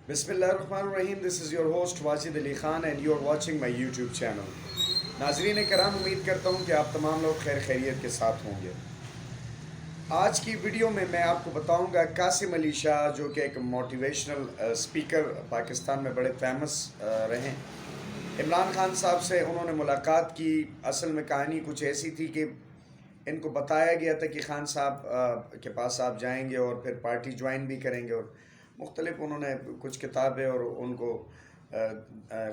बिस्मिल्लाहिर्रहमानिर्रहीम। This is your host Wajid Ali Khan and you are watching my YouTube channel. नाजरीन कराम, उम्मीद करता हूँ कि आप तमाम लोग खैर खैरियत के साथ होंगे। आज की वीडियो में मैं आपको बताऊँगा कासिम अली शाह, जो कि एक मोटिवेशनल स्पीकर पाकिस्तान में बड़े फेमस रहे। इमरान खान साहब से उन्होंने मुलाकात की। असल में कहानी कुछ ऐसी थी कि इनको बताया गया था कि खान साहब के पास आप जाएंगे और फिर पार्टी ज्वाइन भी करेंगे, और मुख्तलिफ उन्होंने कुछ किताबें और उनको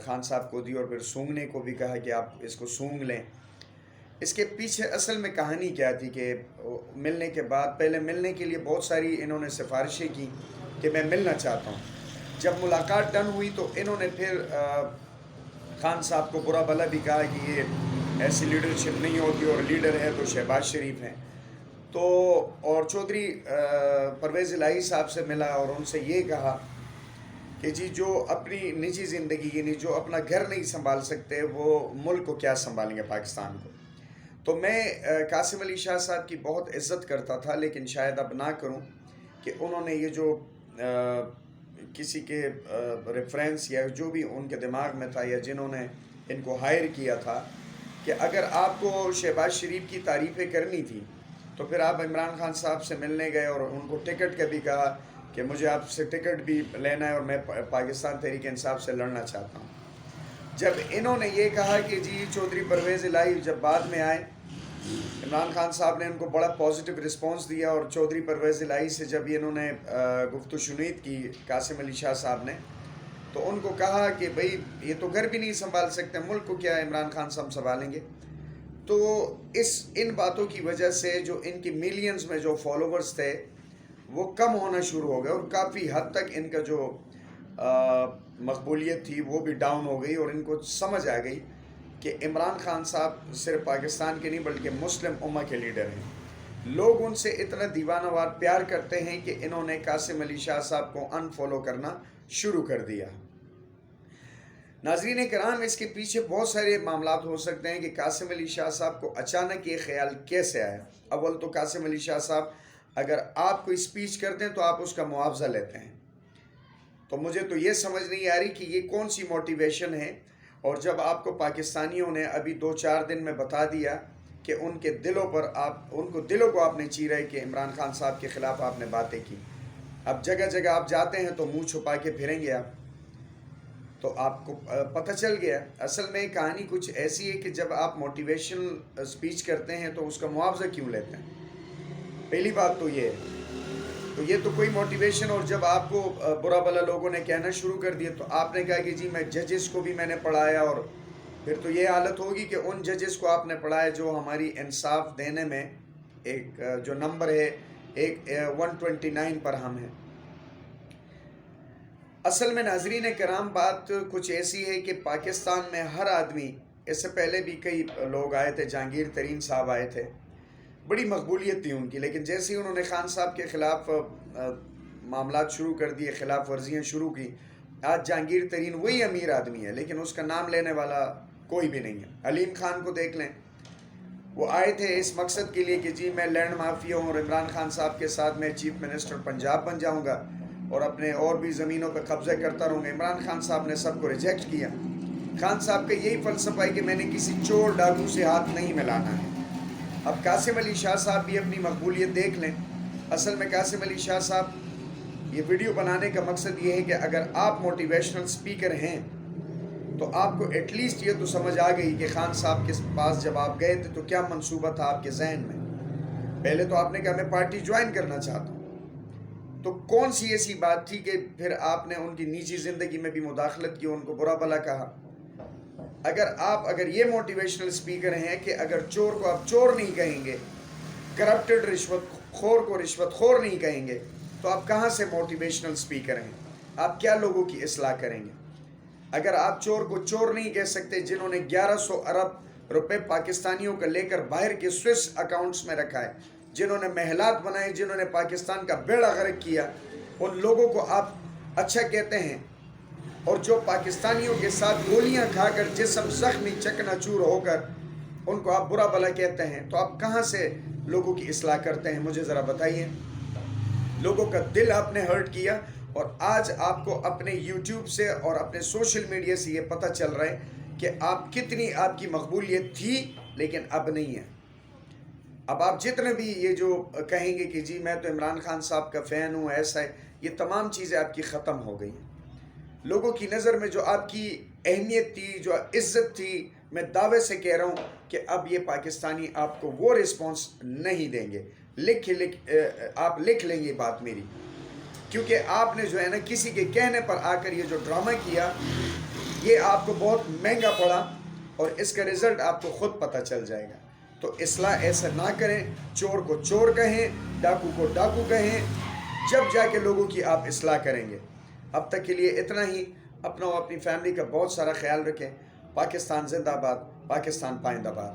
खान साहब को दी, और फिर सूंघने को भी कहा कि आप इसको सूंघ लें। इसके पीछे असल में कहानी क्या थी कि मिलने के बाद, पहले मिलने के लिए बहुत सारी इन्होंने सिफारिशें की कि मैं मिलना चाहता हूँ। जब मुलाकात डन हुई तो इन्होंने फिर खान साहब को बुरा भला भी कहा कि ये ऐसी लीडरशिप नहीं होती, और लीडर है तो शहबाज शरीफ हैं। तो और चौधरी परवेज़ इलाही साहब से मिला और उनसे ये कहा कि जी, जो अपनी निजी ज़िंदगी यानी जो अपना घर नहीं संभाल सकते वो मुल्क को क्या संभालेंगे, पाकिस्तान को। तो मैं कासिम अली शाह साहब की बहुत इज़्ज़त करता था, लेकिन शायद अब ना करूं कि उन्होंने ये जो किसी के रेफरेंस या जो भी उनके दिमाग में था या जिन्होंने इनको हायर किया था कि अगर आपको शहबाज शरीफ की तारीफ़ें करनी थी तो फिर आप इमरान खान साहब से मिलने गए और उनको टिकट का भी कहा कि मुझे आपसे टिकट भी लेना है और मैं पाकिस्तान तहरीक इंसाफ से लड़ना चाहता हूँ। जब इन्होंने ये कहा कि जी चौधरी परवेज़ इलाही जब बाद में आए, इमरान खान साहब ने उनको बड़ा पॉजिटिव रिस्पांस दिया, और चौधरी परवेज़ इलाही से जब इन्होंने गुफ्तगू शुनीद की कासिम अली शाह साहब ने, तो उनको कहा कि भाई ये तो घर भी नहीं संभाल सकते, मुल्क को क्या इमरान खान साहब संभालेंगे। तो इन बातों की वजह से जो इनकी मिलियंस में जो फॉलोवर्स थे वो कम होना शुरू हो गए, और काफ़ी हद तक इनका जो मकबूलियत थी वो भी डाउन हो गई, और इनको समझ आ गई कि इमरान खान साहब सिर्फ पाकिस्तान के नहीं बल्कि मुस्लिम उम्मा के लीडर हैं। लोग उनसे इतना दीवानावार प्यार करते हैं कि इन्होंने कासिम अली शाह साहब को अनफॉलो करना शुरू कर दिया। नाज़रीन कराम, इसके पीछे बहुत सारे मामलात हो सकते हैं कि कासिम अली शाह साहब को अचानक ये ख्याल कैसे आया। अव्वल तो कासिम अली शाह साहब अगर आप कोई स्पीच करते हैं तो आप उसका मुआवजा लेते हैं, तो मुझे तो ये समझ नहीं आ रही कि ये कौन सी मोटिवेशन है। और जब आपको पाकिस्तानियों ने अभी 2-4 दिन में बता दिया कि उनके दिलों पर उनको दिलों को आपने चीरा है कि इमरान खान साहब के ख़िलाफ़ आपने बातें की, अब जगह जगह आप जाते हैं तो मुंह छुपा के फिरेंगे आप, तो आपको पता चल गया। असल में कहानी कुछ ऐसी है कि जब आप मोटिवेशनल स्पीच करते हैं तो उसका मुआवजा क्यों लेते हैं, पहली बात तो ये है। तो ये तो कोई मोटिवेशन, और जब आपको बुरा भला लोगों ने कहना शुरू कर दिया तो आपने कहा कि जी मैं जजेस को भी मैंने पढ़ाया, और फिर तो ये हालत होगी कि उन जजेस को आपने पढ़ाया जो हमारी इंसाफ देने में एक जो नंबर है एक 129 पर हम हैं। असल में नाजरीन कराम, बात कुछ ऐसी है कि पाकिस्तान में हर आदमी, इससे पहले भी कई लोग आए थे, जहांगीर तरीन साहब आए थे, बड़ी मकबूलियत थी उनकी, लेकिन जैसे ही उन्होंने खान साहब के ख़िलाफ़ मामलात शुरू कर दिए, ख़िलाफ़ वर्जियाँ शुरू की, आज जहांगीर तरीन वही अमीर आदमी है लेकिन उसका नाम लेने वाला कोई भी नहीं है। हलीम खान को देख लें, वो आए थे इस मकसद के लिए कि जी मैं लैंड माफिया हूँ और इमरान खान साहब के साथ मैं चीफ मिनिस्टर पंजाब बन जाऊँगा और अपने और भी ज़मीनों पर कब्ज़ा करता रहूँगा। इमरान खान साहब ने सबको रिजेक्ट किया। खान साहब का यही फ़लसफ़ा है कि मैंने किसी चोर डाकू से हाथ नहीं मिलाना है। अब कासिम अली शाह साहब भी अपनी मकबूलियत देख लें। असल में कासिम अली शाह साहब, ये वीडियो बनाने का मकसद ये है कि अगर आप मोटिवेशनल स्पीकर हैं तो आपको एटलीस्ट ये तो समझ आ गई कि खान साहब के पास जब आप गए थे तो क्या मंसूबा था आपके जहन में। पहले तो आपने कहा मैं पार्टी ज्वाइन करना चाहता हूँ, तो कौन सी ऐसी बात थी कि फिर आपने उनकी निजी ज़िंदगी में भी मुदाखलत की, उनको बुरा भला कहा। अगर ये मोटिवेशनल स्पीकर हैं कि अगर चोर को आप चोर नहीं कहेंगे, करप्टेड रिश्वतखोर को रिश्वतखोर नहीं कहेंगे, तो आप कहाँ से मोटिवेशनल स्पीकर हैं? आप क्या लोगों की इस्लाह करेंगे? अगर आप चोर को चोर नहीं कह सकते, जिन्होंने 1100 अरब रुपए पाकिस्तानियों का लेकर बाहर के स्विस अकाउंट्स में रखा है, जिन्होंने महलात बनाए, जिन्होंने पाकिस्तान का बेड़ा गर्क किया, उन लोगों को आप अच्छा कहते हैं, और जो पाकिस्तानियों के साथ गोलियां खाकर जिस्म जख्मी चकनाचूर होकर उनको आप बुरा भला कहते हैं, तो आप कहाँ से लोगों की इस्लाह करते हैं? मुझे ज़रा बताइए। लोगों का दिल आपने हर्ट किया اور آج آپ کو اپنے یوٹیوب سے اور اپنے سوشل میڈیا سے یہ پتہ چل رہا ہے کہ کتنی آپ کی مقبولیت تھی لیکن اب نہیں ہے۔ اب آپ جتنے بھی یہ جو کہیں گے کہ جی میں تو عمران خان صاحب کا فین ہوں، ایسا ہے، یہ تمام چیزیں آپ کی ختم ہو گئی ہیں۔ لوگوں کی نظر میں جو آپ کی اہمیت تھی، جو عزت تھی، میں دعوے سے کہہ رہا ہوں کہ اب یہ پاکستانی آپ کو وہ رسپانس نہیں دیں گے۔ آپ لکھ لیں گے بات میری، کیونکہ آپ نے جو ہے نا کسی کے کہنے پر آ کر یہ جو ڈرامہ کیا، یہ آپ کو بہت مہنگا پڑا اور اس کا رزلٹ آپ کو خود پتہ چل جائے گا۔ تو اصلاح ایسا نہ کریں، چور کو چور کہیں، ڈاکو کو ڈاکو کہیں، جب جا کے لوگوں کی آپ اصلاح کریں گے۔ اب تک کے لیے اتنا ہی۔ اپنا اور اپنی فیملی کا بہت سارا خیال رکھیں۔ پاکستان زندہ باد، پاکستان پائندہ باد۔